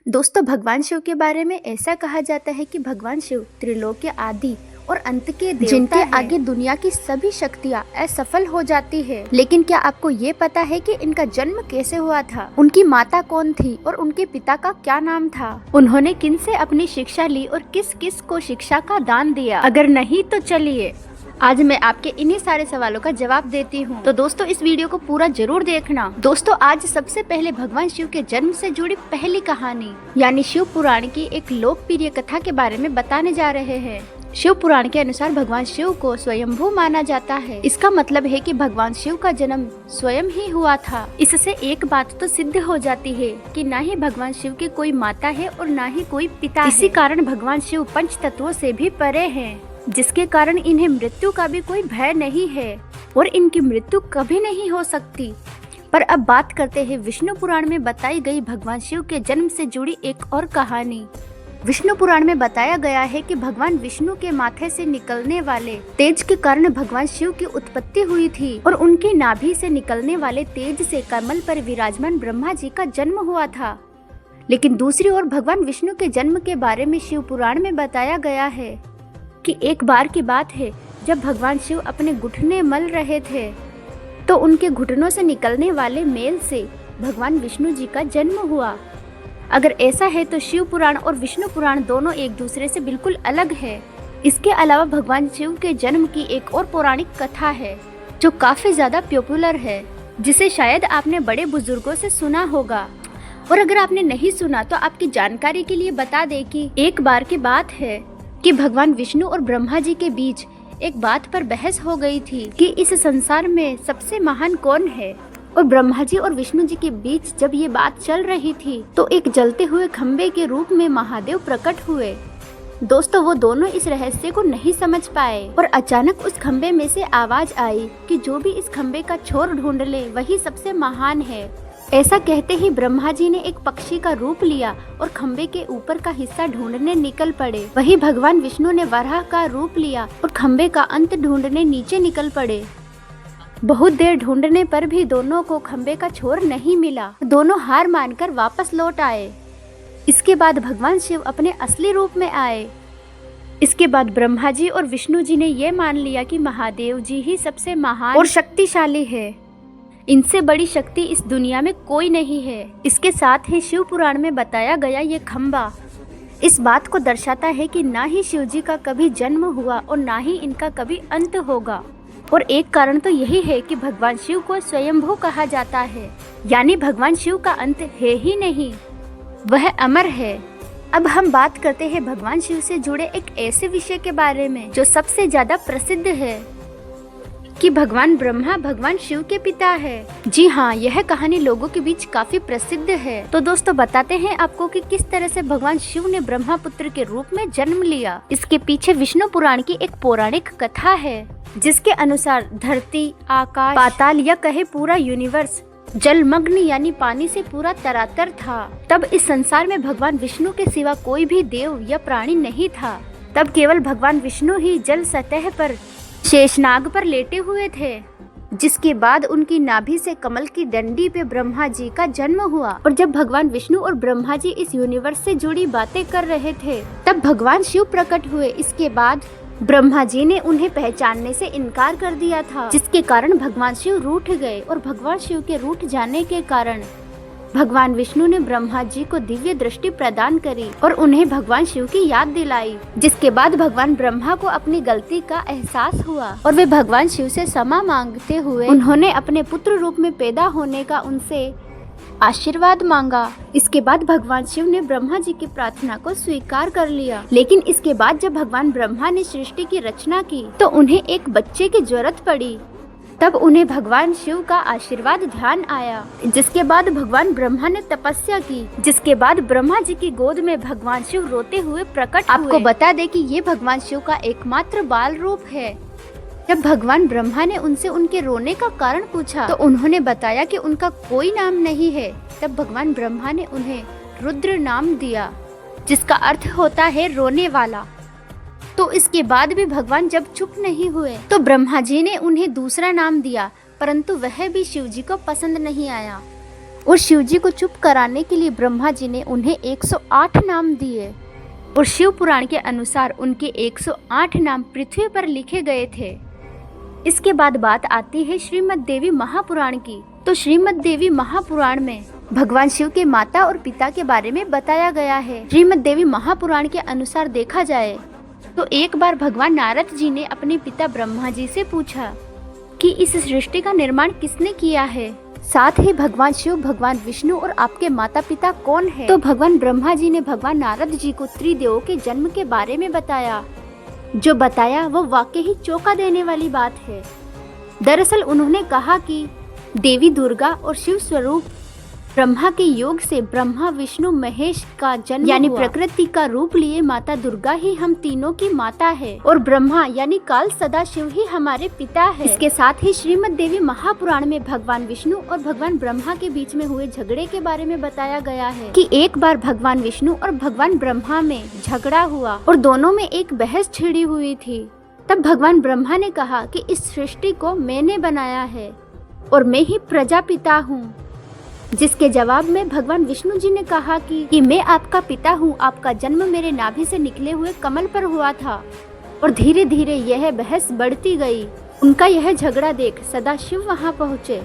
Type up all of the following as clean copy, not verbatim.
दोस्तों, भगवान शिव के बारे में ऐसा कहा जाता है कि भगवान शिव त्रिलोक्य आदि और अंत के देवता जिनके आगे दुनिया की सभी शक्तियाँ असफल हो जाती है। लेकिन क्या आपको ये पता है कि इनका जन्म कैसे हुआ था, उनकी माता कौन थी और उनके पिता का क्या नाम था, उन्होंने किन से अपनी शिक्षा ली और किस किस को शिक्षा का दान दिया? अगर नहीं तो चलिए आज मैं आपके इन्हीं सारे सवालों का जवाब देती हूँ। तो दोस्तों, इस वीडियो को पूरा जरूर देखना। दोस्तों, आज सबसे पहले भगवान शिव के जन्म से जुड़ी पहली कहानी यानी शिव पुराण की एक लोकप्रिय कथा के बारे में बताने जा रहे हैं। शिव पुराण के अनुसार भगवान शिव को स्वयंभू माना जाता है। इसका मतलब है कि भगवान शिव का जन्म स्वयं ही हुआ था। इससे एक बात तो सिद्ध हो जाती है कि न ही भगवान शिव की कोई माता है और न ही कोई पिता है। इसी कारण भगवान शिव पंच तत्वों से भी परे हैं, जिसके कारण इन्हें मृत्यु का भी कोई भय नहीं है और इनकी मृत्यु कभी नहीं हो सकती। पर अब बात करते हैं विष्णु पुराण में बताई गई भगवान शिव के जन्म से जुड़ी एक और कहानी। विष्णु पुराण में बताया गया है कि भगवान विष्णु के माथे से निकलने वाले तेज के कारण भगवान शिव की उत्पत्ति हुई थी और उनकी नाभि से निकलने वाले तेज से कमल पर विराजमान ब्रह्मा जी का जन्म हुआ था। लेकिन दूसरी ओर भगवान विष्णु के जन्म के बारे में शिव पुराण में बताया गया है कि एक बार की बात है, जब भगवान शिव अपने घुटने मल रहे थे तो उनके घुटनों से निकलने वाले मेल से भगवान विष्णु जी का जन्म हुआ। अगर ऐसा है तो शिव पुराण और विष्णु पुराण दोनों एक दूसरे से बिल्कुल अलग है। इसके अलावा भगवान शिव के जन्म की एक और पौराणिक कथा है जो काफी ज्यादा पॉपुलर है, जिसे शायद आपने बड़े बुजुर्गों से सुना होगा। और अगर आपने नहीं सुना तो आपकी जानकारी के लिए बता दें कि एक बार की बात है कि भगवान विष्णु और ब्रह्मा जी के बीच एक बात पर बहस हो गई थी कि इस संसार में सबसे महान कौन है। और ब्रह्मा जी और विष्णु जी के बीच जब ये बात चल रही थी तो एक जलते हुए खंबे के रूप में महादेव प्रकट हुए। दोस्तों, वो दोनों इस रहस्य को नहीं समझ पाए और अचानक उस खंबे में से आवाज आई कि जो भी इस खंबे का छोर ढूंढ ले वही सबसे महान है। ऐसा कहते ही ब्रह्मा जी ने एक पक्षी का रूप लिया और खंबे के ऊपर का हिस्सा ढूंढने निकल पड़े। वही भगवान विष्णु ने वराह का रूप लिया और खंबे का अंत ढूंढने नीचे निकल पड़े। बहुत देर ढूंढने पर भी दोनों को खंबे का छोर नहीं मिला। दोनों हार मानकर वापस लौट आए। इसके बाद भगवान शिव अपने असली रूप में आए। इसके बाद ब्रह्मा जी और विष्णु जी ने ये मान लिया कि महादेव जी ही सबसे महान और शक्तिशाली है। इनसे बड़ी शक्ति इस दुनिया में कोई नहीं है। इसके साथ ही शिव पुराण में बताया गया ये खंबा इस बात को दर्शाता है कि ना ही शिव जी का कभी जन्म हुआ और ना ही इनका कभी अंत होगा। और एक कारण तो यही है कि भगवान शिव को स्वयंभू कहा जाता है, यानी भगवान शिव का अंत है ही नहीं, वह अमर है। अब हम बात करते हैं भगवान शिव से जुड़े एक ऐसे विषय के बारे में जो सबसे ज्यादा प्रसिद्ध है कि भगवान ब्रह्मा भगवान शिव के पिता है। जी हाँ, यह कहानी लोगों के बीच काफी प्रसिद्ध है। तो दोस्तों, बताते हैं आपको कि किस तरह से भगवान शिव ने ब्रह्मा पुत्र के रूप में जन्म लिया। इसके पीछे विष्णु पुराण की एक पौराणिक कथा है, जिसके अनुसार धरती, आकाश, पाताल या कहे पूरा यूनिवर्स जलमग्न यानी पानी से पूरा तरातर था। तब इस संसार में भगवान विष्णु के सिवा कोई भी देव या प्राणी नहीं था। तब केवल भगवान विष्णु ही जल सतह पर शेषनाग पर लेटे हुए थे। जिसके बाद उनकी नाभि से कमल की डंडी पे ब्रह्मा जी का जन्म हुआ। और जब भगवान विष्णु और ब्रह्मा जी इस यूनिवर्स से जुड़ी बातें कर रहे थे तब भगवान शिव प्रकट हुए। इसके बाद ब्रह्मा जी ने उन्हें पहचानने से इनकार कर दिया था, जिसके कारण भगवान शिव रूठ गए। और भगवान शिव के रूठ जाने के कारण भगवान विष्णु ने ब्रह्मा जी को दिव्य दृष्टि प्रदान करी और उन्हें भगवान शिव की याद दिलाई। जिसके बाद भगवान ब्रह्मा को अपनी गलती का एहसास हुआ और वे भगवान शिव से क्षमा मांगते हुए उन्होंने अपने पुत्र रूप में पैदा होने का उनसे आशीर्वाद मांगा। इसके बाद भगवान शिव ने ब्रह्मा जी की प्रार्थना को स्वीकार कर लिया। लेकिन इसके बाद जब भगवान ब्रह्मा ने सृष्टि की रचना की तो उन्हें एक बच्चे की जरूरत पड़ी। तब उन्हें भगवान शिव का आशीर्वाद ध्यान आया। जिसके बाद भगवान ब्रह्मा ने तपस्या की। जिसके बाद ब्रह्मा जी की गोद में भगवान शिव रोते हुए प्रकट हुए। आपको बता दें कि ये भगवान शिव का एकमात्र बाल रूप है। जब भगवान ब्रह्मा ने उनसे उनके रोने का कारण पूछा तो उन्होंने बताया कि उनका कोई नाम नहीं है। तब भगवान ब्रह्मा ने उन्हें रुद्र नाम दिया, जिसका अर्थ होता है रोने वाला। तो इसके बाद भी भगवान जब चुप नहीं हुए तो ब्रह्मा जी ने उन्हें दूसरा नाम दिया, परंतु वह भी शिव जी को पसंद नहीं आया। और शिव जी को चुप कराने के लिए ब्रह्मा जी ने उन्हें 108 नाम दिए और शिव पुराण के अनुसार उनके 108 नाम पृथ्वी पर लिखे गए थे। इसके बाद बात आती है श्रीमद् देवी महापुराण की। तो श्रीमद् देवी महापुराण में भगवान शिव के माता और पिता के बारे में बताया गया है। श्रीमद् देवी महापुराण के अनुसार देखा जाए तो एक बार भगवान नारद जी ने अपने पिता ब्रह्मा जी से पूछा कि इस सृष्टि का निर्माण किसने किया है, साथ ही भगवान शिव, भगवान विष्णु और आपके माता पिता कौन है। तो भगवान ब्रह्मा जी ने भगवान नारद जी को त्रिदेवों के जन्म के बारे में बताया। जो बताया वो वाकई ही चौंका देने वाली बात है। दरअसल उन्होंने कहा कि देवी दुर्गा और शिव स्वरूप ब्रह्मा के योग से ब्रह्मा विष्णु महेश का जन्म यानी प्रकृति का रूप लिए माता दुर्गा ही हम तीनों की माता है और ब्रह्मा यानी काल सदाशिव ही हमारे पिता है। इसके साथ ही श्रीमद् देवी महापुराण में भगवान विष्णु और भगवान ब्रह्मा के बीच में हुए झगड़े के बारे में बताया गया है कि एक बार भगवान विष्णु और भगवान ब्रह्मा में झगड़ा हुआ और दोनों में एक बहस छिड़ी हुई थी। तब भगवान ब्रह्मा ने कहा कि इस सृष्टि को मैंने बनाया है और मैं ही प्रजापिता हूँ, जिसके जवाब में भगवान विष्णु जी ने कहा कि मैं आपका पिता हूँ, आपका जन्म मेरे नाभि से निकले हुए कमल पर हुआ था। और धीरे धीरे यह बहस बढ़ती गई। उनका यह झगड़ा देख सदाशिव वहाँ पहुँचे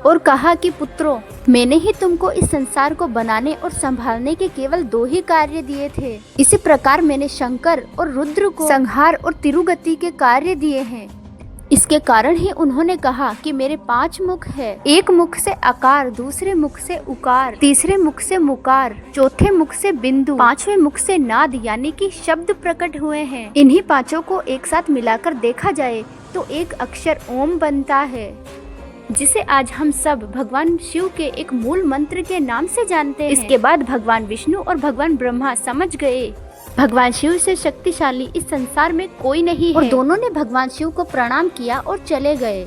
और कहा कि पुत्रों, मैंने ही तुमको इस संसार को बनाने और संभालने के केवल 2 ही कार्य दिए थे। इसी प्रकार मैंने शंकर और रुद्र को संहार और तिरुगति के कार्य दिए हैं। इसके कारण ही उन्होंने कहा कि मेरे 5 मुख है। एक मुख से आकार, दूसरे मुख से उकार, तीसरे मुख से मुकार, चौथे मुख से बिंदु, 5वें मुख से नाद यानी कि शब्द प्रकट हुए हैं। इन्हीं 5 को एक साथ मिलाकर देखा जाए तो एक अक्षर ओम बनता है, जिसे आज हम सब भगवान शिव के एक मूल मंत्र के नाम से जानते हैं। इसके बाद भगवान विष्णु और भगवान ब्रह्मा समझ गए भगवान शिव से शक्तिशाली इस संसार में कोई नहीं है और दोनों ने भगवान शिव को प्रणाम किया और चले गए।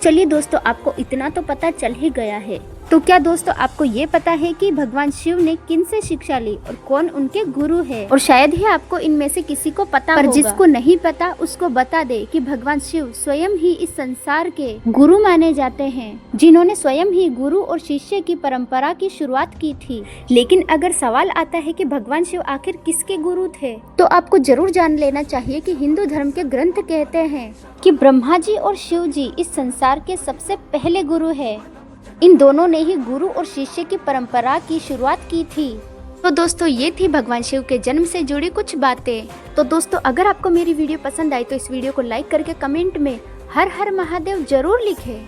चलिए दोस्तों, आपको इतना तो पता चल ही गया है। तो क्या दोस्तों आपको ये पता है कि भगवान शिव ने किन से शिक्षा ली और कौन उनके गुरु है? और शायद ही आपको इनमें से किसी को पता होगा। पर जिसको नहीं पता उसको बता दे कि भगवान शिव स्वयं ही इस संसार के गुरु माने जाते हैं, जिन्होंने स्वयं ही गुरु और शिष्य की परंपरा की शुरुआत की थी। लेकिन अगर सवाल आता है कि भगवान शिव आखिर किसके गुरु थे, तो आपको जरूर जान लेना चाहिए कि हिंदू धर्म के ग्रंथ कहते हैं कि ब्रह्मा जी और शिव जी इस संसार के सबसे पहले गुरु है। इन दोनों ने ही गुरु और शिष्य की परंपरा की शुरुआत की थी। तो दोस्तों ये थी भगवान शिव के जन्म से जुड़ी कुछ बातें। तो दोस्तों अगर आपको मेरी वीडियो पसंद आई तो इस वीडियो को लाइक करके कमेंट में हर हर महादेव जरूर लिखें।